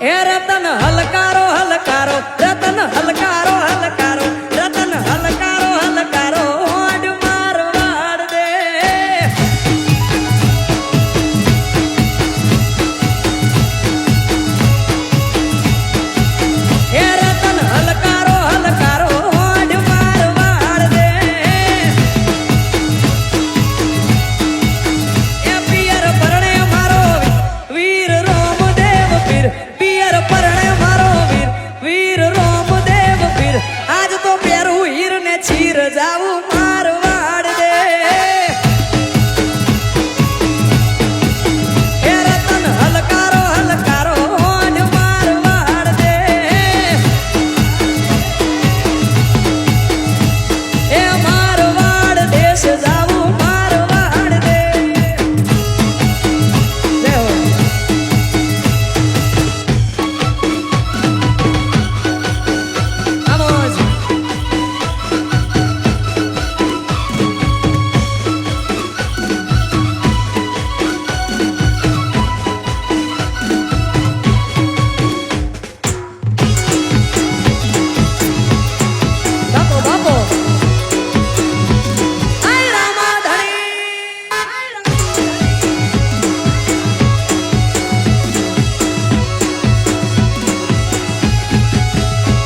એ Ratan હલકારો હલકારો Ratan હલકારો હલકારો Ratan હલકારો હલકારો odd Marwar દે એ Ratan હલકારો હલકારો odd Marwar દે એ પિયર પરણે મારો વીર રોમદેવ પીર પિયર પરણે મારો વીર રોમદેવ પીર આજ તો પેરું હીર ને ચીર જાવું મારવાડ દે એ રતન હલકારો હલકારો ઓડ મારવાડ દે એ મારવાડ દેશ જાવું મારવાડ દે જય હો Vamos. Vamos, vamos. Ay, Ramadhani.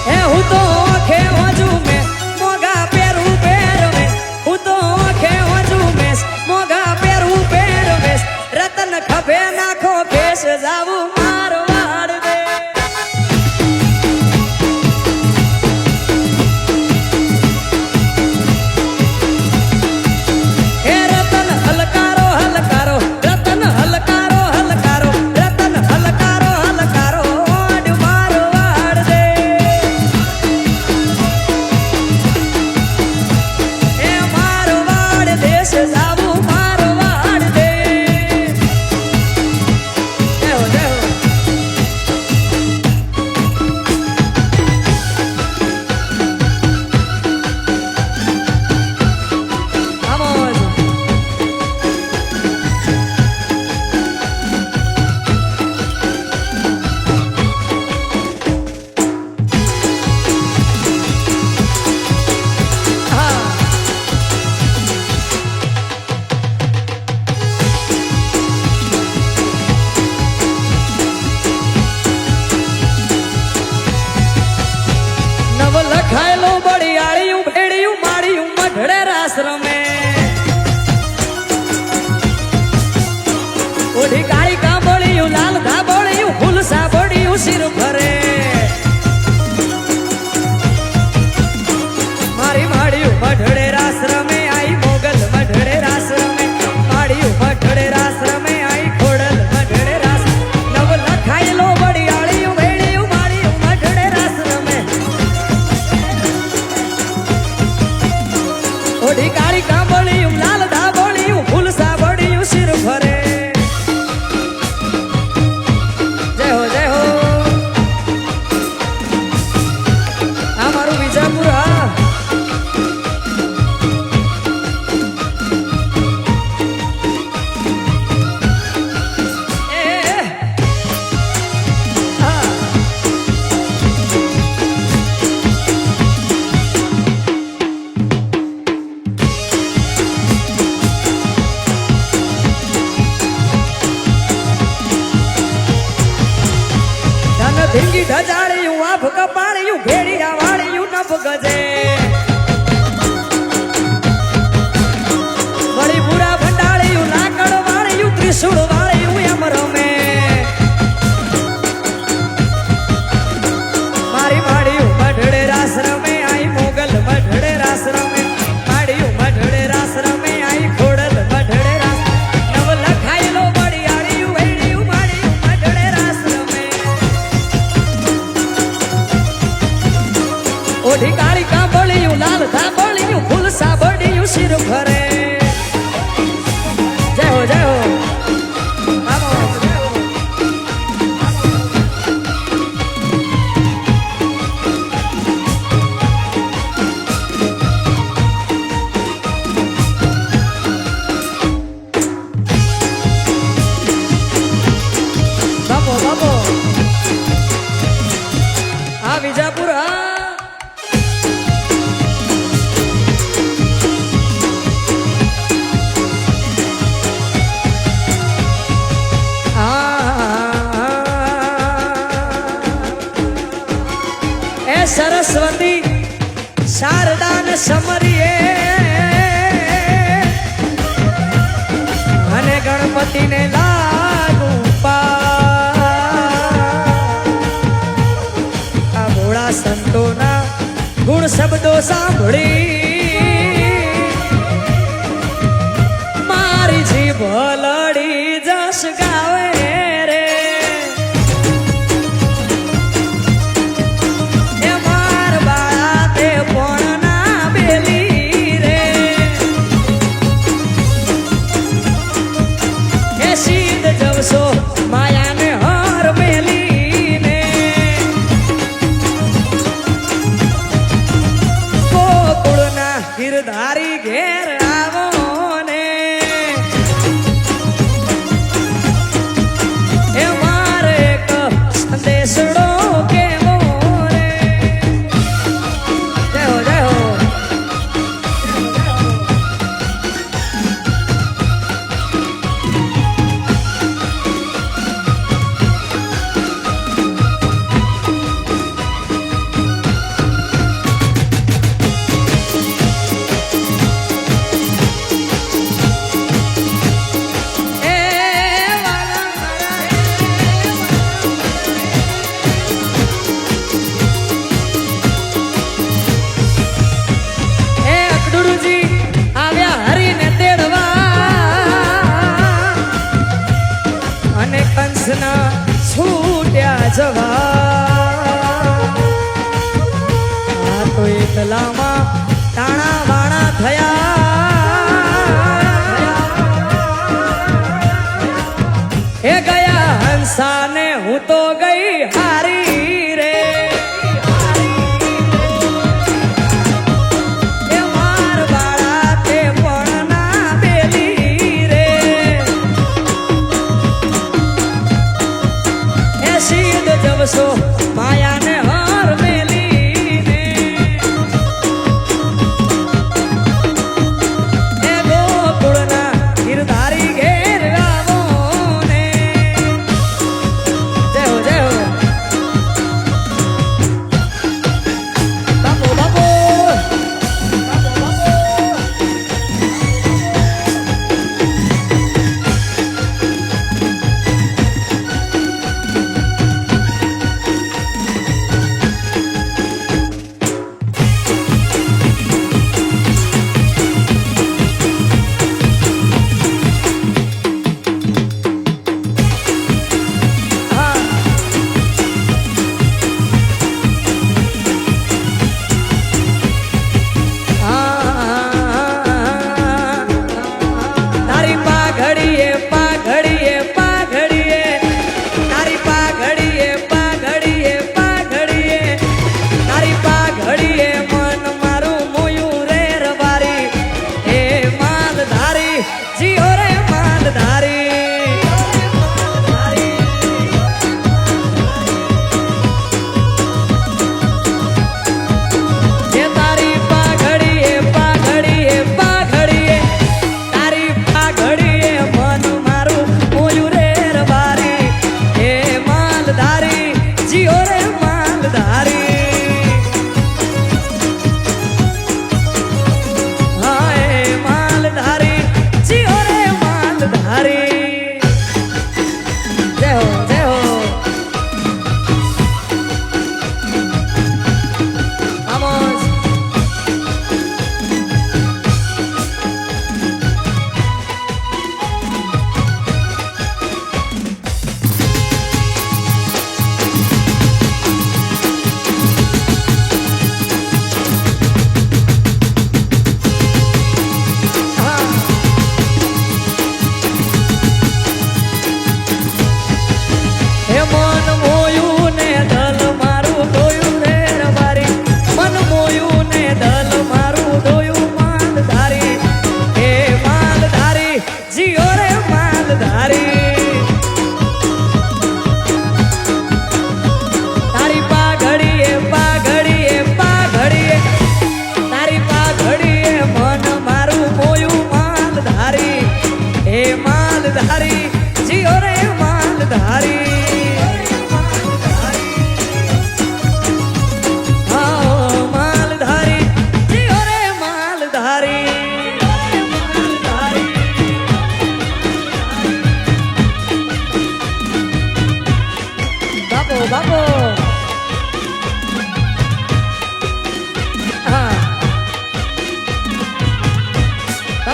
એ હું તો આંખે વાંચું મેં મોગા પહેરું પહેરવેશ હું તો આંખે વાંચું મેં મોગા પહેરું પહેરવેશ રતન ખભે નાખો કેસ જાવું મારવાડ દે હે રતન હલકારો હલકારો રતન હલકારો હલકારો રતન હલકારો હલકારો ઓડ મારવાડ દે એ મારવાડ દેશ જાવું મારવાડ દે જય હો જય હો Vamos. હા નવ લખાયેલું બળિયાળિયું ભેડિયું માળિયું મઢડે રાસ રમે ઓઢી કાળી કાંબળિયું લાલ ધાબળિયું ફૂલ સાબળિયું શિર ભરે મારી માળિયું મઢડે રાસ રમે આઈ મોગલ મઢડે રાસ રમે માળિયું મઢડે રાસ રમે આઈ ખોડલ મઢડે રાસ નવ લખાયેલો બળિયાળિયું ભેડિયું માળિયું મઢડે રાસ રમે ઓઢી કાળી કાંબળિયું લાલ ધાબળિયું ફૂલ સાબળિયું શિર ભરે જય હો જય હો આ મારું વિજાપુર હા એ હા ધન ધીંગી ઢજાળિયું આભ કપાળિયું ભેડિયા વાળિયું નભ ગજે વળી પૂરા ભંડાળિયું લાકડ વાળિયું ત્રિશુળ વાળિયું એમ રમે મારી માળિયું મઢડે રાસ રમે આઈ મોગલ મઢડે રાસ રમે માળિયું મઢડે રાસ રમે આઈ ખોડલ મઢડે રાસ નવ લખાયેલો બળિયાળિયું ભેડિયું માળિયું મઢડે રાસ રમે ઓઢી કાળી કાંબળિયું લાલ ધાબળિયું ફૂલ સાબળિયું શિર ભરે જય હો જય હો Vamos. જય હો. સમરીએ અને ગણપતિને લાગુ આ ભોળા સંતોના ગુણ શબ્દો સાંભળી મારી જીભ લડી જશ ગાવે રે એ માર બાળા તે પણ ના બેલી રે એ સીધ જવશો માયાને હર મેલીને ગોકુળના ગિરધારી ઘેર આવો ને એ મારે એક સંદેશડો કેવો રે જય હો જય હો કંસના છૂટ્યા જવા આ તો એકલામાં તાણા વાણા થયા એ ગયા હંસાને હું તો ગઈ હારી રે એ માર બાળા તે પણ ના બેલી રે સીધ જવશો માયાને હાર મેલીને એ ગોકુળના ગિરધારી ઘેર આવો ને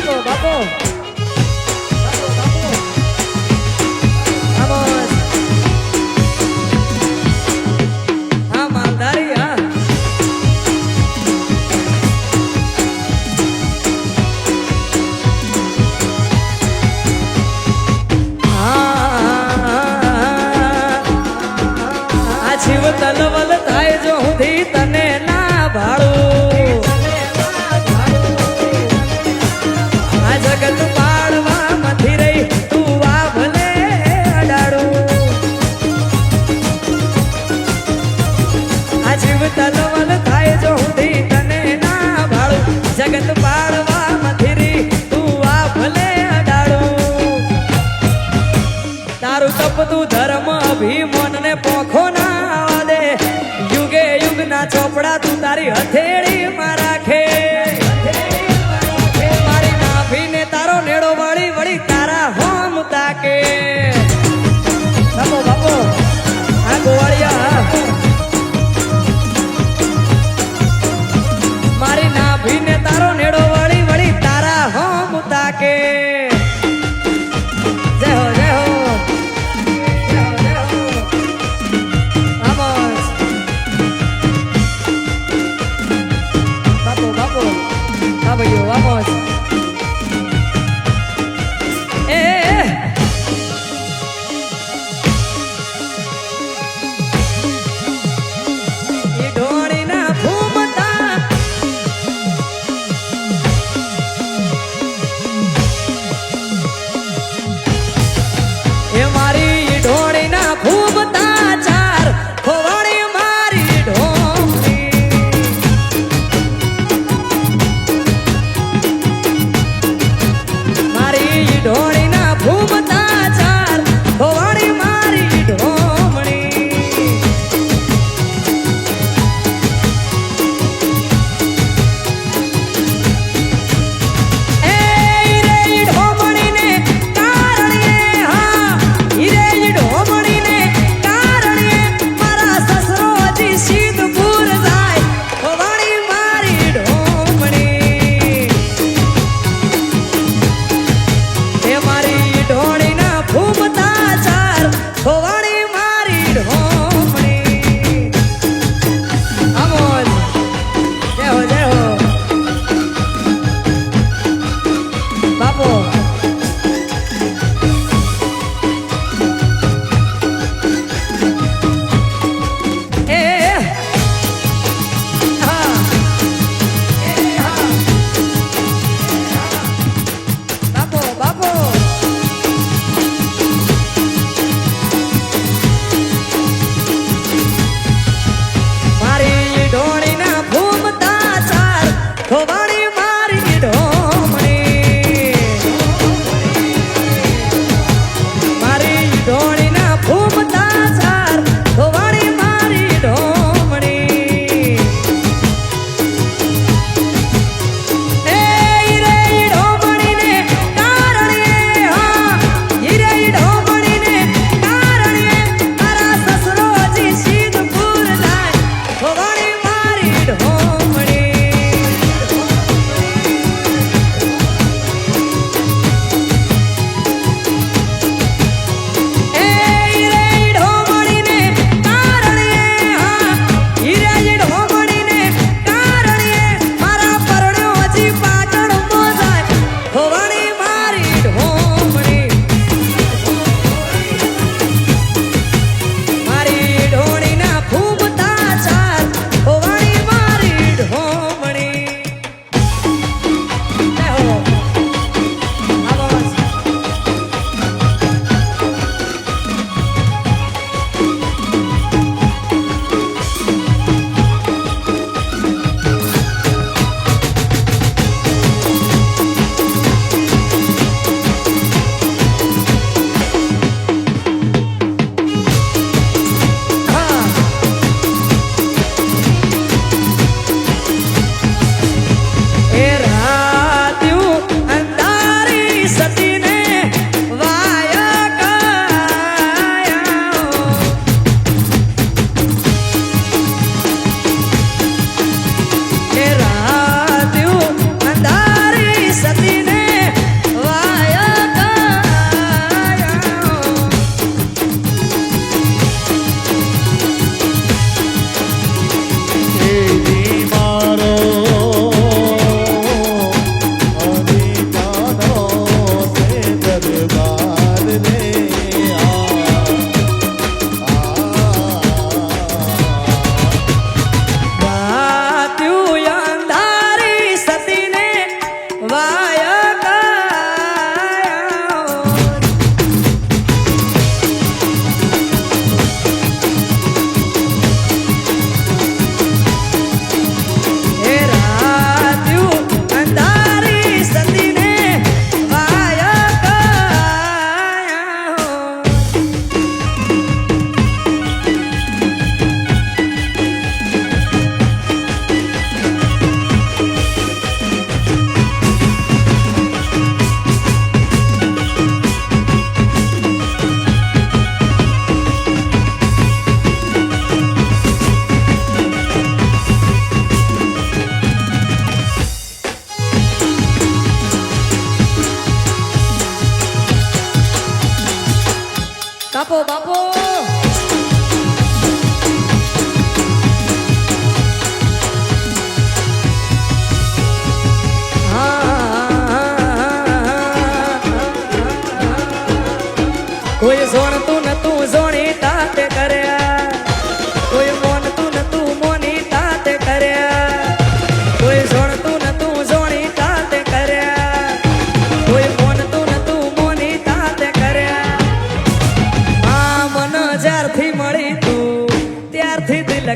બાપો બાપો આમોસ. હા માલધારી હા. આ જીવ તલવલ થાય જો હુંથી તને ના ભાળું. આ જગત પાડવા મથી રહી તું આ ભલે અડાડું. આ જીવ તલવલ થાય જો હુંથી તને ના ભાળું. જગત પાડવા મથી રહી તું આ ભલે અડાડું. તારું તપતું ધર્મ અભિમાન ને પોખો ના આવવા દે. યુગે યુગના ચોપડા તું તારી હથેળી માં રાખે. મારી નાભીને તારો નેડો વળી વળી તારા હોમ તાકે. બાપો બાપો આ ગોવાળિયા. મારી નાભીને તારો નેડો વળી વળી તારા હોમ તાકે. જય હો જય હો.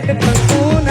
એક કંકુ